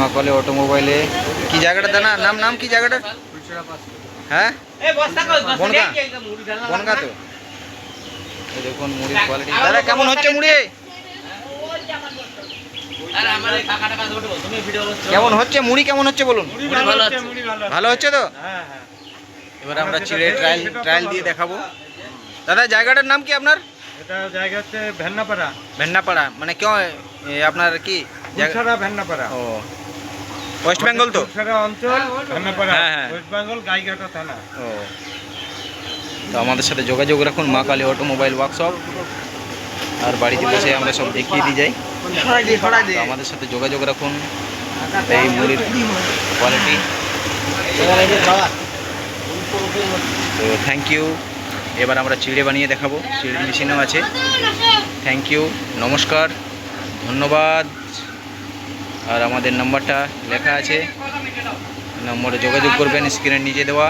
মা কালী অটোমোবাইলে। কি জায়গাটার নাম নাম কি জায়গাটার? হ্যাঁ বনগা, বনগা তো। এই দেখুন মুড়ির কোয়ালিটি। দাদা কেমন হচ্ছে মুড়ি? কেমন হচ্ছে মুড়ি, কেমন হচ্ছে বলুন? ভালো হচ্ছে তো। এবার আমরা চিড়ে ট্রায়াল দিয়ে দেখাবো। দাদা জায়গাটার নাম কি আপনার? এটা জায়গা হচ্ছে ভেন্নাপাড়া। ভেন্নাপাড়া মানে কেউ আপনার কি? ভেন্নাপাড়া। ও ওয়েস্ট বেঙ্গল তো? অঞ্চল ভেন্নাপাড়া, হ্যাঁ হ্যাঁ ওয়েস্ট বেঙ্গল গাইঘাটা থানা। ও তো আমাদের সাথে যোগাযোগ রাখুন, মা কালী অটোমোবাইল ওয়ার্কশপ। আর বাড়িতে বসে আমরা সব দেখিয়ে দিয়ে যাই। তো আমাদের সাথে যোগাযোগ রাখুন। এই মুড়ির কোয়ালিটি। তো থ্যাংক ইউ। এবার আমরা চিড়ে বানিয়ে দেখাবো, চিড়ে মেশিনও আছে। থ্যাংক ইউ, নমস্কার, ধন্যবাদ। আর আমাদের নাম্বারটা লেখা আছে, নম্বরে যোগাযোগ করবেন, স্ক্রিনে নিচে দেওয়া।